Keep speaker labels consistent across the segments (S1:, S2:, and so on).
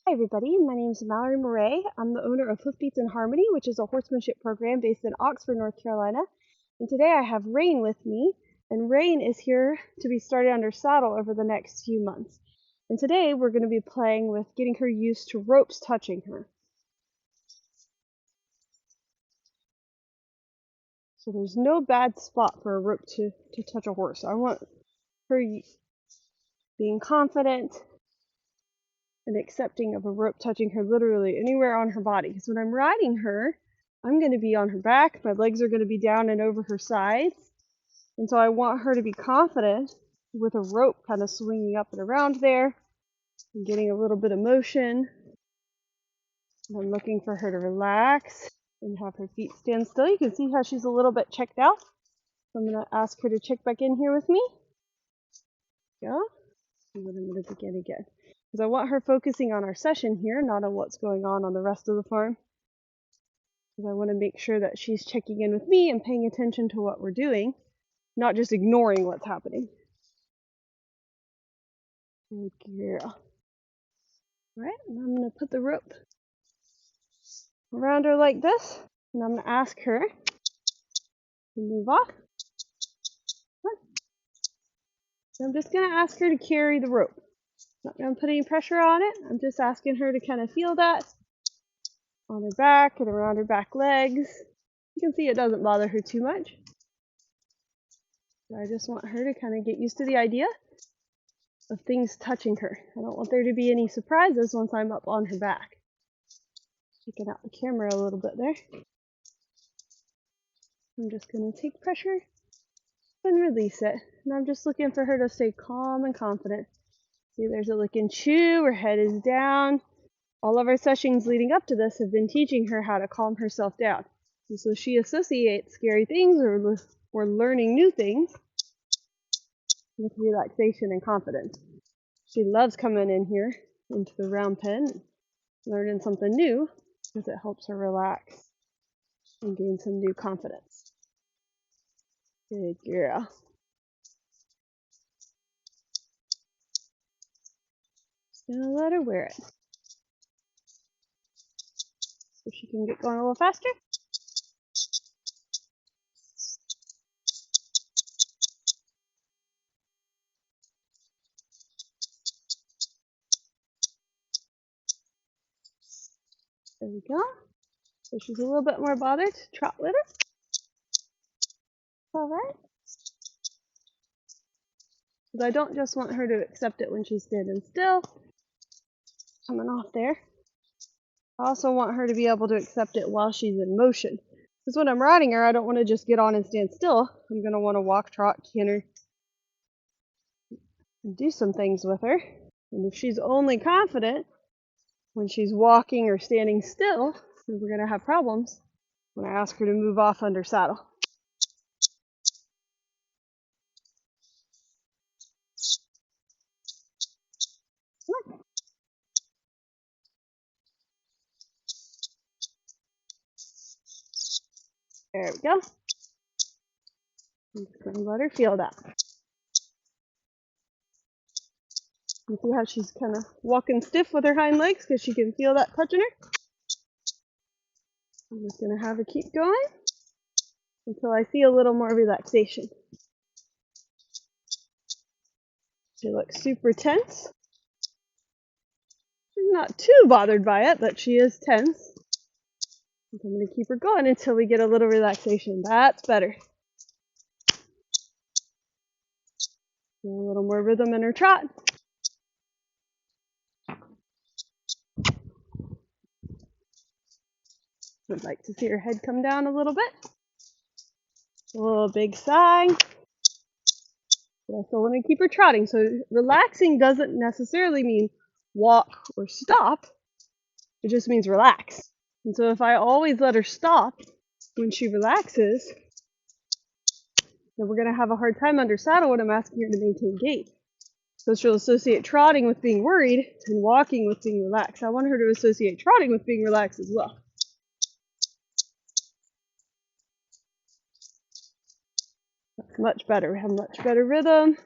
S1: Hi everybody, my name is Mallory Murray. I'm the owner of Hoofbeats in Harmony, which is a horsemanship program based in Oxford, North Carolina. And today I have Rain with me, and Rain is here to be started under saddle over the next few months. And today we're going to be playing with getting her used to ropes touching her. So there's no bad spot for a rope to touch a horse. I want her being confident and accepting of a rope touching her literally anywhere on her body. Because when I'm riding her, I'm going to be on her back, my legs are going to be down and over her sides. And so I want her to be confident with a rope kind of swinging up and around there and getting a little bit of motion. And I'm looking for her to relax and have her feet stand still. You can see how she's a little bit checked out. So I'm going to ask her to check back in here with me. Yeah. And then I'm going to begin again. Because I want her focusing on our session here, not on what's going on the rest of the farm. Because I want to make sure that she's checking in with me and paying attention to what we're doing, not just ignoring what's happening. Good girl. Alright, and I'm going to put the rope around her like this, and I'm going to ask her to move off. So I'm just going to ask her to carry the rope. Not going to put any pressure on it. I'm just asking her to kind of feel that on her back and around her back legs. You can see it doesn't bother her too much. So I just want her to kind of get used to the idea of things touching her. I don't want there to be any surprises once I'm up on her back. Checking out the camera a little bit there. I'm just going to take pressure and release it. And I'm just looking for her to stay calm and confident. See, there's a lick and chew, her head is down. All of our sessions leading up to this have been teaching her how to calm herself down. And so she associates scary things or learning new things with relaxation and confidence. She loves coming in here into the round pen, learning something new, because it helps her relax and gain some new confidence. Good girl. Just gonna let her wear it. So she can get going a little faster. There we go. So she's a little bit more bothered to trot with her. Alright. Because I don't just want her to accept it when she's standing still, coming off there. I also want her to be able to accept it while she's in motion. Because when I'm riding her, I don't want to just get on and stand still. I'm going to want to walk, trot, canter, and do some things with her. And if she's only confident when she's walking or standing still, then we're going to have problems when I ask her to move off under saddle. There we go. I'm just going to let her feel that. You see how she's kind of walking stiff with her hind legs because she can feel that touching her? I'm just going to have her keep going until I see a little more relaxation. She looks super tense. She's not too bothered by it, but she is tense. I'm going to keep her going until we get a little relaxation. That's better. A little more rhythm in her trot. I'd like to see her head come down a little bit. A little big sigh. But I still want to keep her trotting. So relaxing doesn't necessarily mean walk or stop. It just means relax. And so if I always let her stop when she relaxes, then we're going to have a hard time under saddle when I'm asking her to maintain gait. So she'll associate trotting with being worried and walking with being relaxed. I want her to associate trotting with being relaxed as well. That's much better. We have much better rhythm.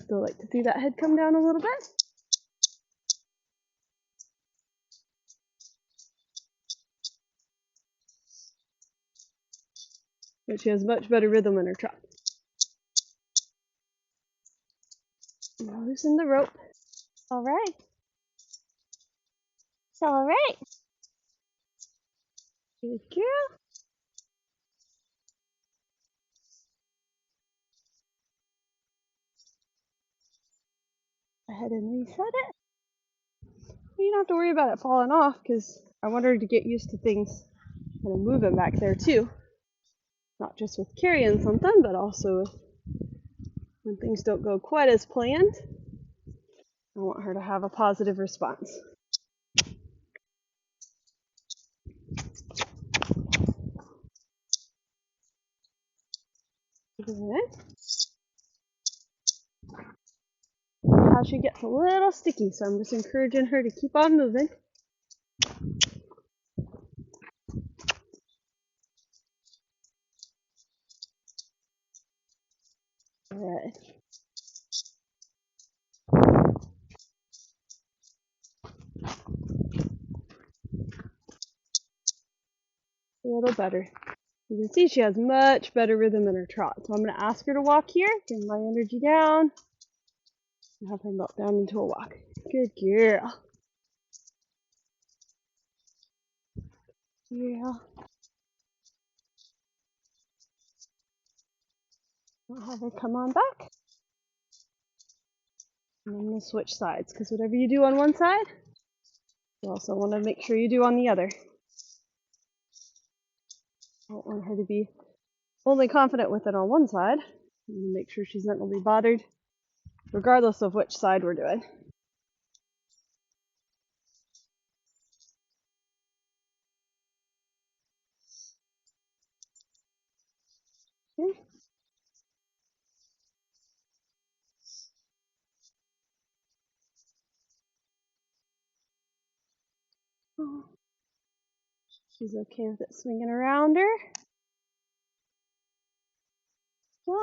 S1: Still like to see that head come down a little bit. But she has much better rhythm in her trot. Now loosen the rope.
S2: All right. It's all right.
S1: Good girl. Go ahead and reset it. You don't have to worry about it falling off because I want her to get used to things kind of moving back there too. Not just with carrying something, but also when things don't go quite as planned. I want her to have a positive response. Good. How she gets a little sticky, so I'm just encouraging her to keep on moving. Good. A little better. You can see she has much better rhythm in her trot. So I'm going to ask her to walk here, bring my energy down, and have her melt down into a walk. Good girl. Yeah. I'll have her come on back. And I'm going to switch sides, because whatever you do on one side, you also want to make sure you do on the other. I don't want her to be only confident with it on one side. And make sure she's not going to be bothered, regardless of which side we're doing. Okay. Oh, she's okay with it swinging around her. Down.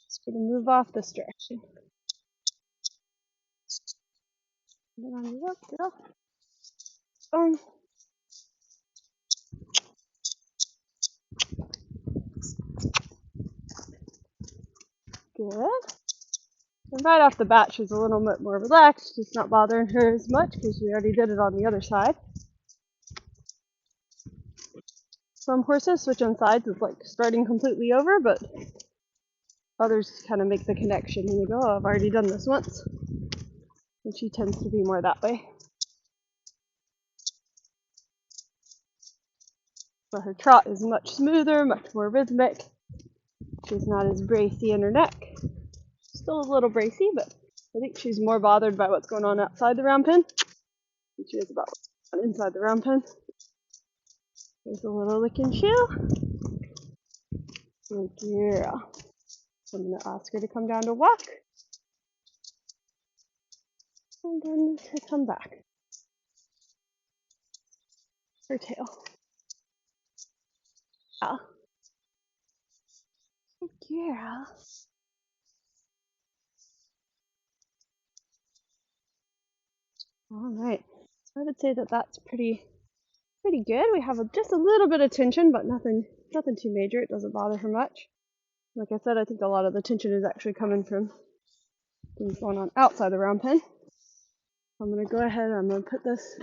S1: Just going to move off this direction. Get on your rope, girl. Good. And right off the bat, she's a little bit more relaxed. It's not bothering her as much because we already did it on the other side. Some horses switching sides is like starting completely over, but others kind of make the connection and you go, oh, I've already done this once. And she tends to be more that way. But her trot is much smoother, much more rhythmic. She's not as bracy in her neck. Still a little bracy, but I think she's more bothered by what's going on outside the round pen than she is about what's going on inside the round pen. There's a little lick and chew. Good girl. I'm going to ask her to come down to walk. And then to come back. Her tail. Yeah. Good girl. All right. So I would say that that's pretty good. We have just a little bit of tension, but nothing too major. It doesn't bother her much. Like I said, I think a lot of the tension is actually coming from things going on outside the round pen. I'm going to go ahead and I'm going to put this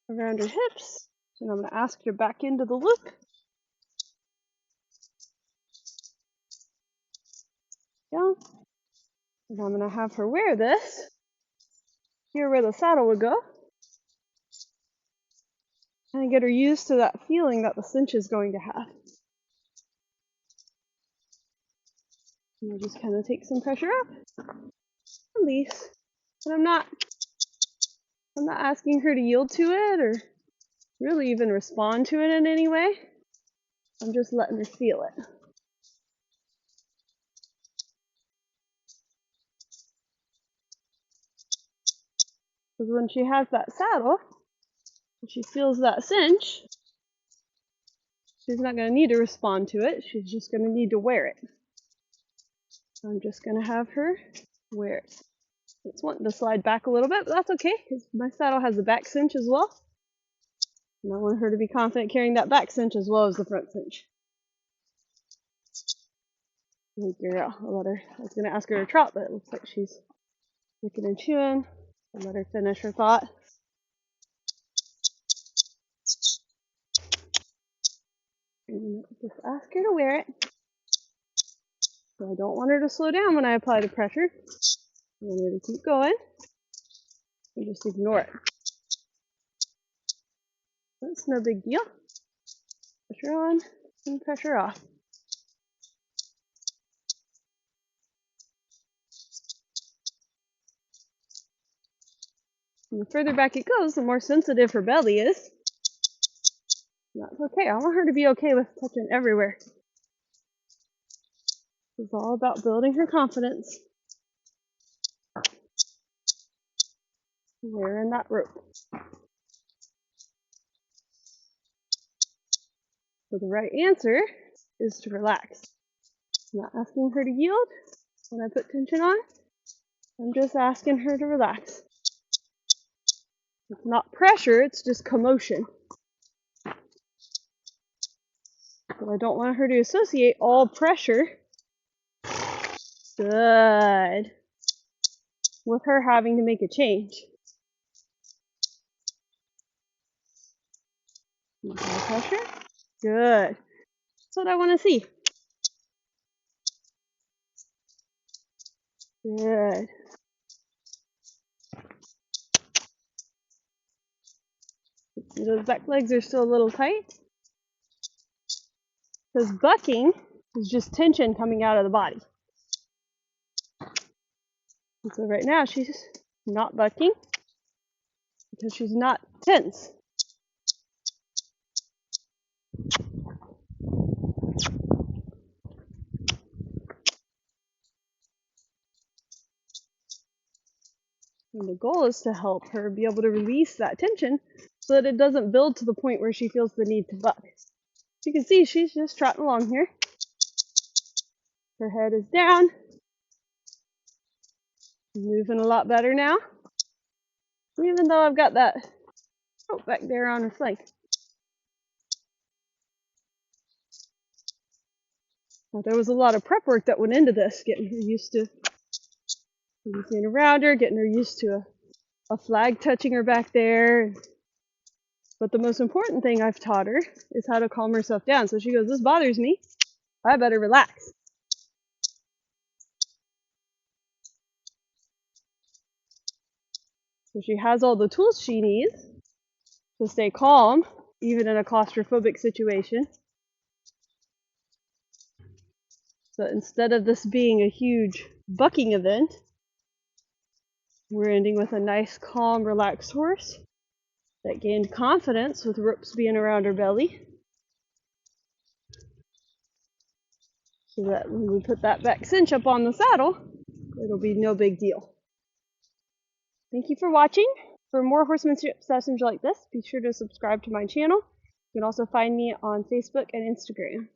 S1: around her hips, and I'm going to ask her back into the loop. Yeah. And I'm going to have her wear this here where the saddle would go. And get her used to that feeling that the cinch is going to have. And we'll just kind of take some pressure up. Release. And I'm not asking her to yield to it or really even respond to it in any way. I'm just letting her feel it. Because when she has that saddle, and she feels that cinch, she's not going to need to respond to it. She's just going to need to wear it. I'm just going to have her wear it. It's wanting to slide back a little bit, but that's okay because my saddle has a back cinch as well. And I want her to be confident carrying that back cinch as well as the front cinch. Good girl. I was going to ask her to trot, but it looks like she's licking and chewing. I'll let her finish her thought. And just ask her to wear it. So I don't want her to slow down when I apply the pressure. I want her to keep going and just ignore it. That's no big deal. Pressure on and pressure off. And the further back it goes, the more sensitive her belly is. And that's okay. I want her to be okay with touching everywhere. It's all about building her confidence. Wearing that rope. So the right answer is to relax. I'm not asking her to yield when I put tension on. I'm just asking her to relax. It's not pressure, it's just commotion. But I don't want her to associate all pressure, good, with her having to make a change. More pressure, good. That's what I want to see. Good. Those back legs are still a little tight. Because bucking is just tension coming out of the body. And so right now she's not bucking because she's not tense. And the goal is to help her be able to release that tension so that it doesn't build to the point where she feels the need to buck. You can see she's just trotting along here. Her head is down. She's moving a lot better now. Even though I've got that rope back there on her flank. Now, there was a lot of prep work that went into this, getting her used to moving around her, getting her used to a flag touching her back there. But the most important thing I've taught her is how to calm herself down. So she goes, this bothers me. I better relax. So she has all the tools she needs to stay calm, even in a claustrophobic situation. So instead of this being a huge bucking event, we're ending with a nice, calm, relaxed horse that gained confidence with ropes being around her belly. So that when we put that back cinch up on the saddle, it'll be no big deal. Thank you for watching. For more horsemanship sessions like this, be sure to subscribe to my channel. You can also find me on Facebook and Instagram.